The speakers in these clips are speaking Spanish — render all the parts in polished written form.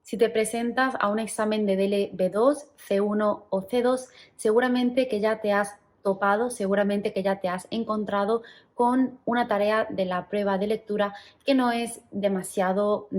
Si te presentas a un examen de DELE B2, C1 o C2, seguramente que ya te has topado, seguramente que ya te has encontrado con una tarea de la prueba de lectura que no es demasiado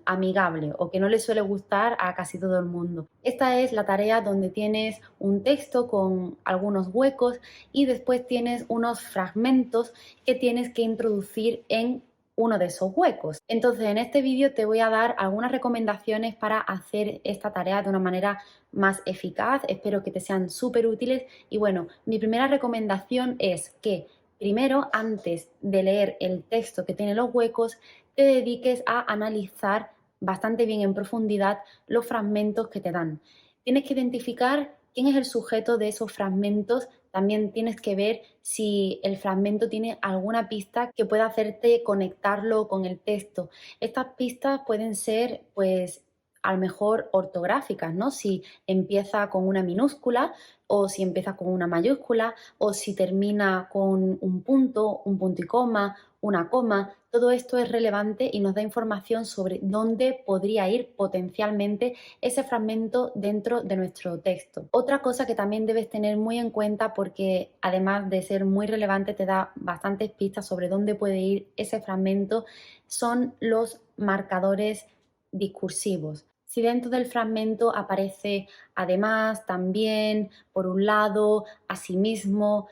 amigable o que no le suele gustar a casi todo el mundo. Esta es la tarea donde tienes un texto con algunos huecos y después tienes unos fragmentos que tienes que introducir en uno de esos huecos. Entonces, en este vídeo te voy a dar algunas recomendaciones para hacer esta tarea de una manera más eficaz. Espero que te sean súper útiles. Y bueno, mi primera recomendación es que primero, antes de leer el texto que tiene los huecos, te dediques a analizar bastante bien en profundidad los fragmentos que te dan. Tienes que identificar quién es el sujeto de esos fragmentos. También tienes que ver si el fragmento tiene alguna pista que pueda hacerte conectarlo con el texto. Estas pistas pueden ser, pues, a lo mejor ortográficas, ¿no? Si empieza con una minúscula o si empieza con una mayúscula o si termina con un punto y coma, una coma. Todo esto es relevante y nos da información sobre dónde podría ir potencialmente ese fragmento dentro de nuestro texto. Otra cosa que también debes tener muy en cuenta, porque además de ser muy relevante te da bastantes pistas sobre dónde puede ir ese fragmento, son los marcadores discursivos. Si dentro del fragmento aparece además, también, por un lado, asimismo,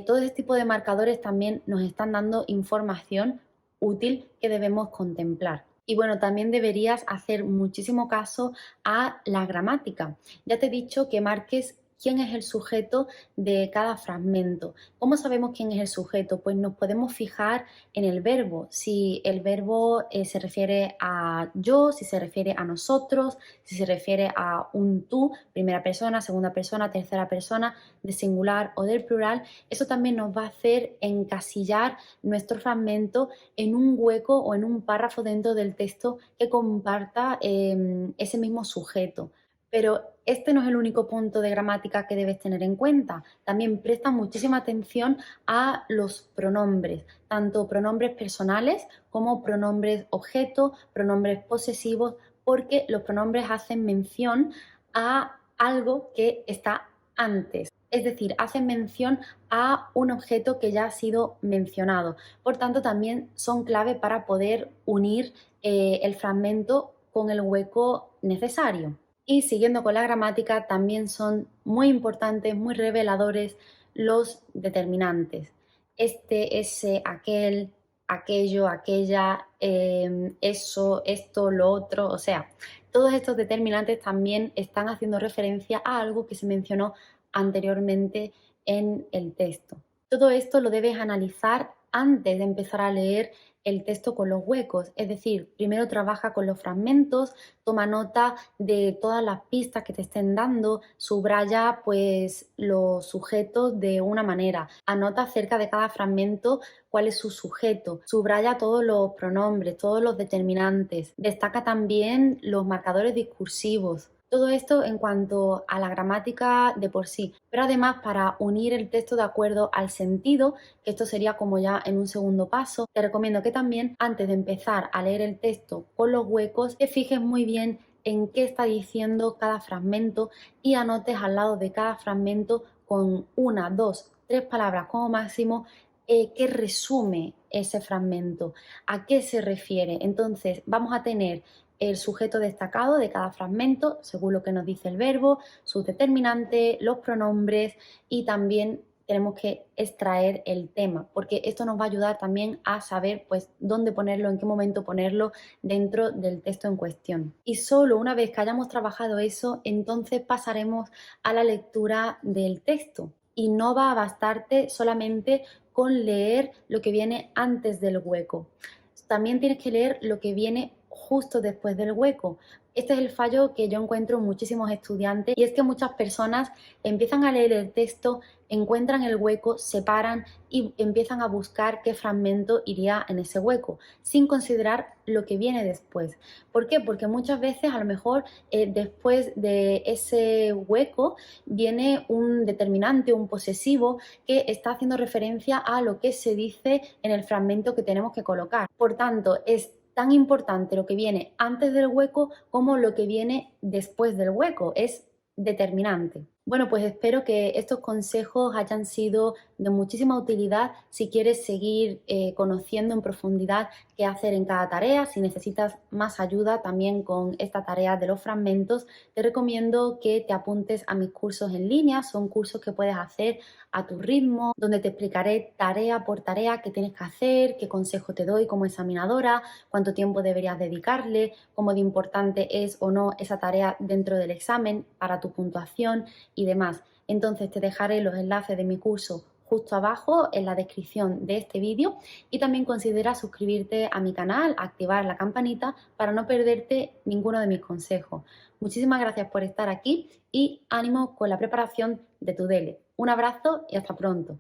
todo este tipo de marcadores también nos están dando información útil que debemos contemplar. Y bueno, también deberías hacer muchísimo caso a la gramática. Ya te he dicho que marques quién es el sujeto de cada fragmento. ¿Cómo sabemos quién es el sujeto? Pues nos podemos fijar en el verbo. Si el verbo se refiere a yo, si se refiere a nosotros, si se refiere a un tú, primera persona, segunda persona, tercera persona, de singular o del plural, eso también nos va a hacer encasillar nuestro fragmento en un hueco o en un párrafo dentro del texto que comparta ese mismo sujeto. Pero este no es el único punto de gramática que debes tener en cuenta. También presta muchísima atención a los pronombres, tanto pronombres personales como pronombres objeto, pronombres posesivos, porque los pronombres hacen mención a algo que está antes. Es decir, hacen mención a un objeto que ya ha sido mencionado. Por tanto, también son clave para poder unir el fragmento con el hueco necesario. Y siguiendo con la gramática, también son muy importantes, muy reveladores los determinantes. Este, ese, aquel, aquello, aquella, eso, esto, lo otro. O sea, todos estos determinantes también están haciendo referencia a algo que se mencionó anteriormente en el texto. Todo esto lo debes analizar antes de empezar a leer el texto con los huecos, es decir, primero trabaja con los fragmentos, toma nota de todas las pistas que te estén dando, subraya pues los sujetos de una manera, anota acerca de cada fragmento cuál es su sujeto, subraya todos los pronombres, todos los determinantes, destaca también los marcadores discursivos. Todo esto en cuanto a la gramática de por sí, pero además para unir el texto de acuerdo al sentido, que esto sería como ya en un segundo paso, te recomiendo que también antes de empezar a leer el texto con los huecos, te fijes muy bien en qué está diciendo cada fragmento y anotes al lado de cada fragmento con una, dos, tres palabras como máximo qué resume ese fragmento, a qué se refiere. Entonces vamos a tener el sujeto destacado de cada fragmento, según lo que nos dice el verbo, sus determinantes, los pronombres y también tenemos que extraer el tema, porque esto nos va a ayudar también a saber pues dónde ponerlo, en qué momento ponerlo dentro del texto en cuestión. Y solo una vez que hayamos trabajado eso, entonces pasaremos a la lectura del texto. Y no va a bastarte solamente con leer lo que viene antes del hueco. También tienes que leer lo que viene justo después del hueco. Este es el fallo que yo encuentro en muchísimos estudiantes y es que muchas personas empiezan a leer el texto, encuentran el hueco, se paran y empiezan a buscar qué fragmento iría en ese hueco, sin considerar lo que viene después. ¿Por qué? Porque muchas veces a lo mejor después de ese hueco viene un determinante, un posesivo que está haciendo referencia a lo que se dice en el fragmento que tenemos que colocar. Por tanto, es tan importante lo que viene antes del hueco como lo que viene después del hueco. Es determinante. Bueno, pues espero que estos consejos hayan sido de muchísima utilidad si quieres seguir conociendo en profundidad qué hacer en cada tarea. Si necesitas más ayuda también con esta tarea de los fragmentos, te recomiendo que te apuntes a mis cursos en línea. Son cursos que puedes hacer a tu ritmo, donde te explicaré tarea por tarea qué tienes que hacer, qué consejo te doy como examinadora, cuánto tiempo deberías dedicarle, cómo de importante es o no esa tarea dentro del examen para tu puntuación y demás. Entonces te dejaré los enlaces de mi curso justo abajo en la descripción de este vídeo y también considera suscribirte a mi canal, activar la campanita para no perderte ninguno de mis consejos. Muchísimas gracias por estar aquí y ánimo con la preparación de tu DELE. Un abrazo y hasta pronto.